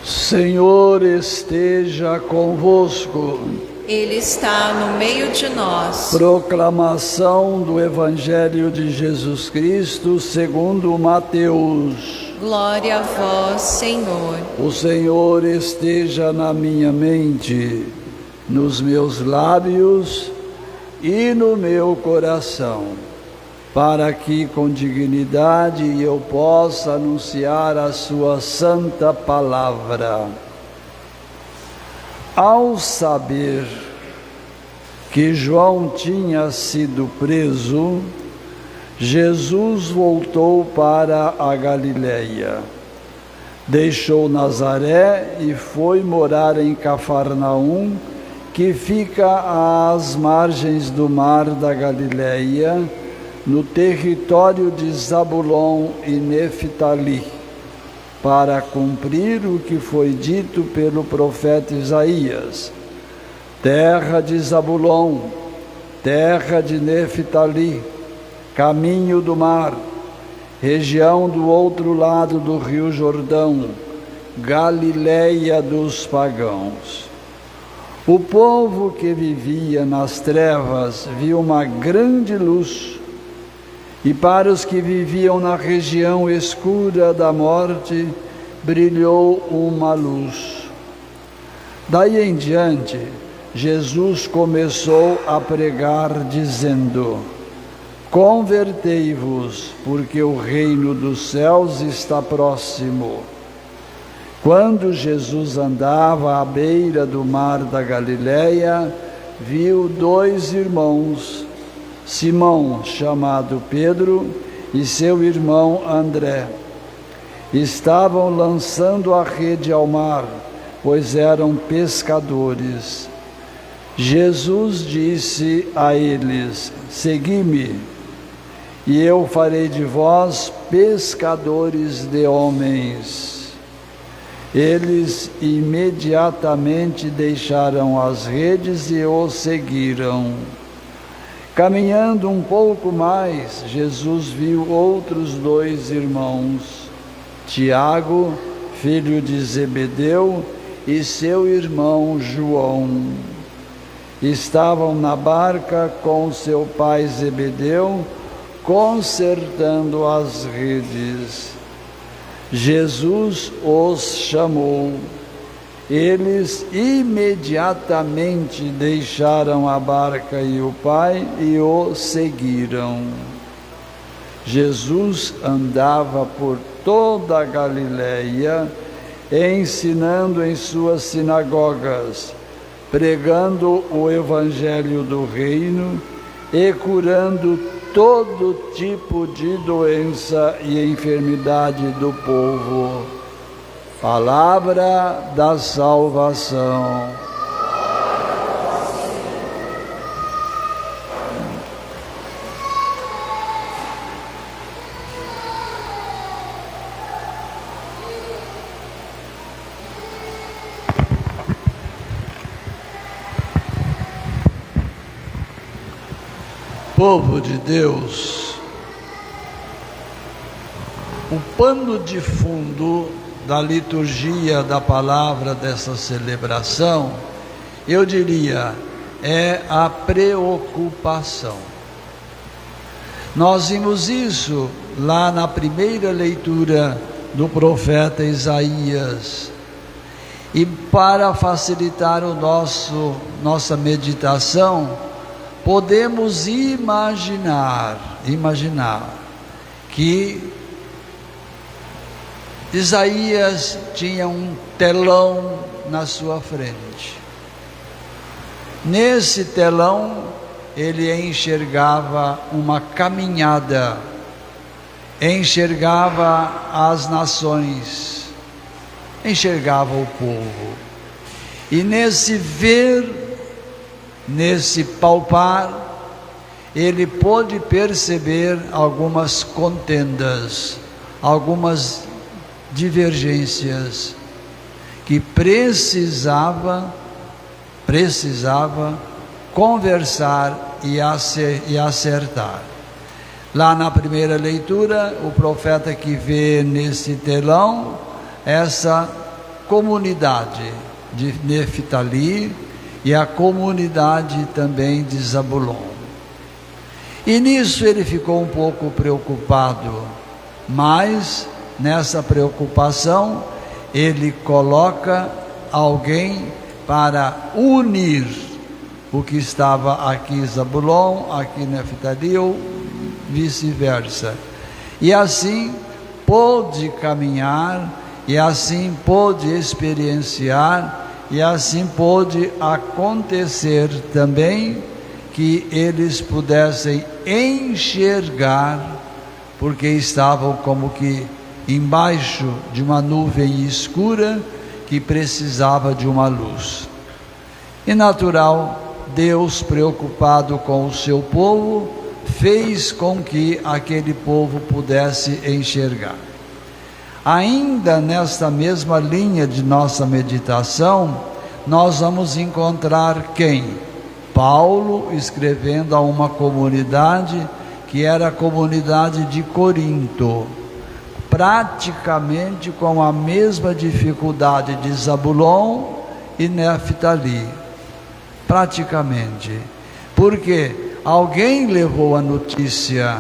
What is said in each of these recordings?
Senhor esteja convosco. Ele está no meio de nós. Proclamação do Evangelho de Jesus Cristo segundo Mateus. Glória a vós, Senhor. O Senhor esteja na minha mente, nos meus lábios e no meu coração, para que com dignidade eu possa anunciar a sua santa palavra. Ao saber que João tinha sido preso, Jesus voltou para a Galileia. Deixou Nazaré e foi morar em Cafarnaum, que fica às margens do mar da Galileia, no território de Zabulon e Neftali, para cumprir o que foi dito pelo profeta Isaías: terra de Zabulon, terra de Neftali, caminho do mar, região do outro lado do rio Jordão, Galileia dos pagãos. O povo que vivia nas trevas viu uma grande luz, e para os que viviam na região escura da morte, brilhou uma luz. Daí em diante, Jesus começou a pregar, dizendo: convertei-vos, porque o reino dos céus está próximo. Quando Jesus andava à beira do mar da Galileia, viu dois irmãos, Simão, chamado Pedro, e seu irmão André. Estavam lançando a rede ao mar, pois eram pescadores. Jesus disse a eles: segui-me, e eu farei de vós pescadores de homens. Eles imediatamente deixaram as redes e o seguiram. Caminhando um pouco mais, Jesus viu outros dois irmãos, Tiago, filho de Zebedeu, e seu irmão João. Estavam na barca com seu pai Zebedeu, consertando as redes. Jesus os chamou. Eles imediatamente deixaram a barca e o pai e o seguiram. Jesus andava por toda a Galileia, ensinando em suas sinagogas, pregando o evangelho do reino e curando todo tipo de doença e enfermidade do povo. Palavra da salvação. Povo de Deus, o pano de fundo da liturgia da palavra dessa celebração, eu diria, é a preocupação. Nós vimos isso lá na primeira leitura do profeta Isaías. E para facilitar nossa meditação, podemos imaginar que Isaías tinha um telão na sua frente. Nesse telão, ele enxergava uma caminhada, enxergava as nações, enxergava o povo. E nesse ver, nesse palpar, ele pôde perceber algumas contendas, algumas divergências que precisava conversar e acertar. Lá na primeira leitura, o profeta que vê nesse telão essa comunidade de Neftali e a comunidade também de Zabulon. E nisso ele ficou um pouco preocupado, mas nessa preocupação ele coloca alguém para unir o que estava aqui Zabulon, aqui Neftali, ou vice-versa. E assim pôde caminhar, e assim pôde experienciar, e assim pôde acontecer também que eles pudessem enxergar, porque estavam como que embaixo de uma nuvem escura que precisava de uma luz. E natural, Deus, preocupado com o seu povo, fez com que aquele povo pudesse enxergar. Ainda nesta mesma linha de nossa meditação, nós vamos encontrar quem? Paulo escrevendo a uma comunidade que era a comunidade de Corinto, praticamente com a mesma dificuldade de Zabulon e Neftali, praticamente, porque alguém levou a notícia,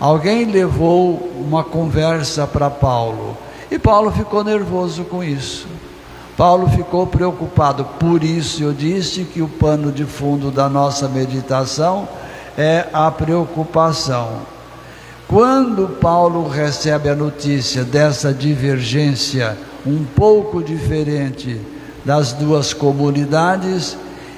alguém levou uma conversa para Paulo, e Paulo ficou nervoso com isso. Paulo ficou preocupado. Por isso eu disse que o pano de fundo da nossa meditação é a preocupação. Quando Paulo recebe a notícia dessa divergência um pouco diferente das duas comunidades,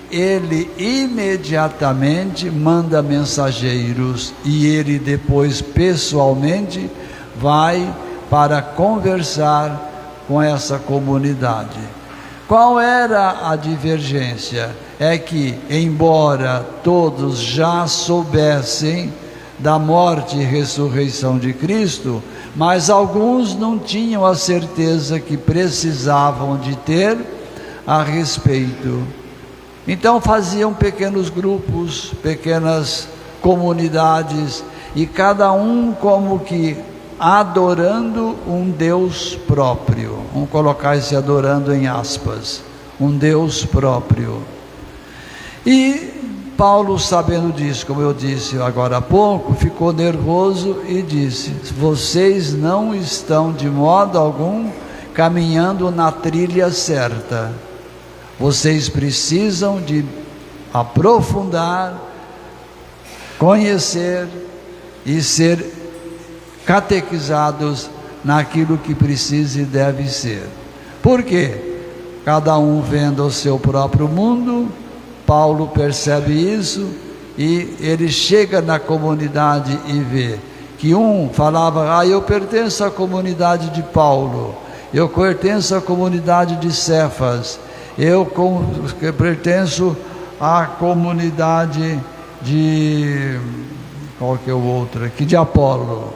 ele imediatamente manda mensageiros, e ele depois pessoalmente vai para conversar com essa comunidade. Qual era a divergência? É que, embora todos já soubessem da morte e ressurreição de Cristo, mas alguns não tinham a certeza que precisavam de ter a respeito. Então faziam pequenos grupos, pequenas comunidades, e cada um como que adorando um Deus próprio. Vamos colocar esse adorando em aspas, um Deus próprio. E Paulo, sabendo disso, como eu disse agora há pouco, ficou nervoso e disse: vocês não estão de modo algum caminhando na trilha certa. Vocês precisam de aprofundar, conhecer e ser catequizados naquilo que precisa e deve ser. Por quê? Cada um vendo o seu próprio mundo, Paulo percebe isso, e ele chega na comunidade e vê que um falava: eu pertenço à comunidade de Paulo, eu pertenço à comunidade de Cefas, eu pertenço à comunidade de... qual que é o outro aqui? De Apolo.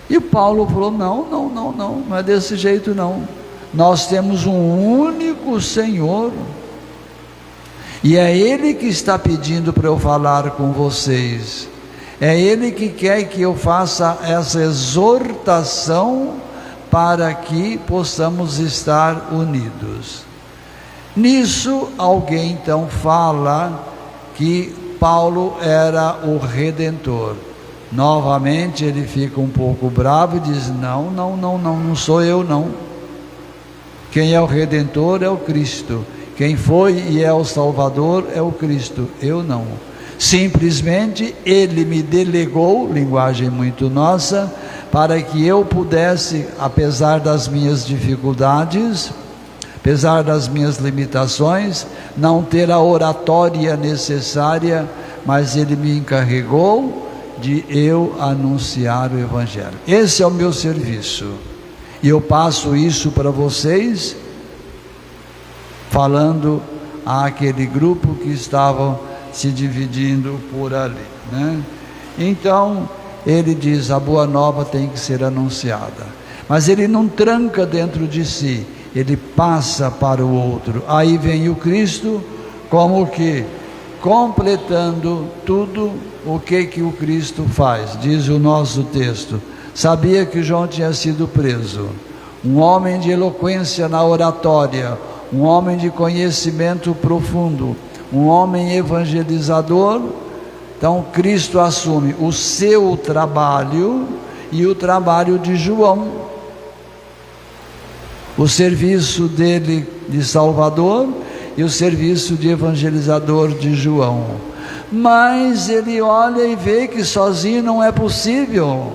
E Paulo falou: não é desse jeito não. Nós temos um único Senhor, e é Ele que está pedindo para eu falar com vocês, é Ele que quer que eu faça essa exortação para que possamos estar unidos. Nisso alguém então fala que Paulo era o Redentor. Novamente ele fica um pouco bravo e diz: não sou eu não. Quem é o Redentor é o Cristo. Quem foi e é o Salvador é o Cristo, eu não. Simplesmente ele me delegou, linguagem muito nossa, para que eu pudesse, apesar das minhas dificuldades, apesar das minhas limitações, não ter a oratória necessária, mas ele me encarregou de eu anunciar o Evangelho. Esse é o meu serviço, e eu passo isso para vocês, falando àquele grupo que estavam se dividindo por ali, né? Então ele diz: a boa nova tem que ser anunciada, mas ele não tranca dentro de si, ele passa para o outro. Aí vem o Cristo, como que completando tudo o que o Cristo faz. Diz o nosso texto: sabia que João tinha sido preso, um homem de eloquência na oratória, um homem de conhecimento profundo, um homem evangelizador. Então Cristo assume o seu trabalho e o trabalho de João, o serviço dele de Salvador e o serviço de evangelizador de João. Mas ele olha e vê que sozinho não é possível.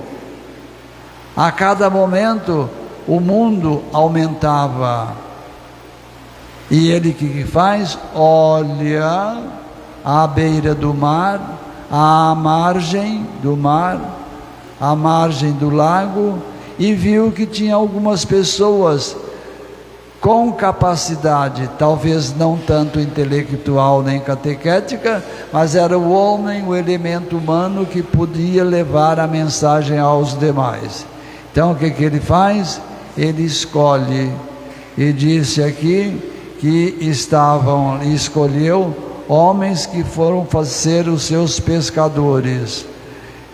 A cada momento o mundo aumentava. E ele que faz? Olha à beira do mar, à margem do mar, à margem do lago, e viu que tinha algumas pessoas com capacidade, talvez não tanto intelectual nem catequética, mas era o homem, o elemento humano que podia levar a mensagem aos demais. Então o que ele faz? Ele escolhe, e disse aqui que escolheu homens que foram ser os seus pescadores.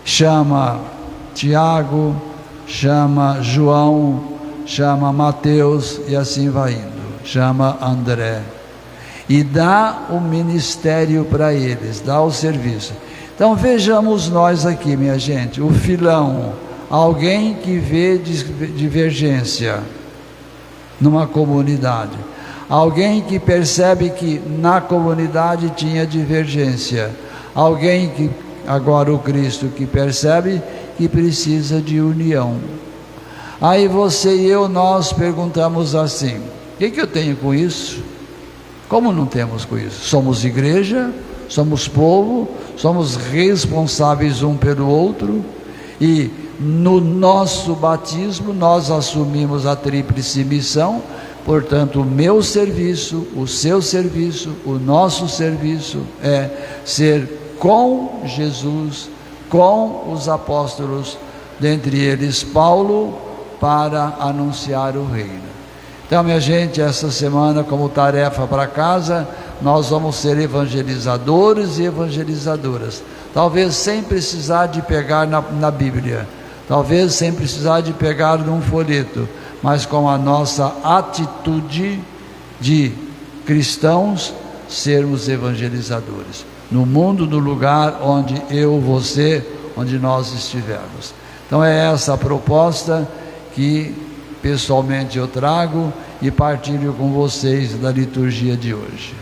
Chama Tiago, chama João, chama Mateus e assim vai indo, chama André, e dá o ministério para eles, dá o serviço. Então vejamos nós aqui, minha gente, o filão, alguém que vê divergência numa comunidade, alguém que percebe que na comunidade tinha divergência, alguém que, agora o Cristo, que percebe que precisa de união. Aí você e eu, nós perguntamos assim: o que eu tenho com isso? Como não temos com isso? Somos igreja, somos povo, somos responsáveis um pelo outro, e no nosso batismo nós assumimos a tríplice missão. Portanto, o meu serviço, o seu serviço, o nosso serviço é ser com Jesus, com os apóstolos, dentre eles Paulo, para anunciar o reino. Então, minha gente, essa semana, como tarefa para casa, nós vamos ser evangelizadores e evangelizadoras, talvez sem precisar de pegar na Bíblia, talvez sem precisar de pegar num folheto, mas com a nossa atitude de cristãos, sermos evangelizadores no mundo, no lugar onde eu, você, onde nós estivermos. Então é essa a proposta que pessoalmente eu trago e partilho com vocês da liturgia de hoje.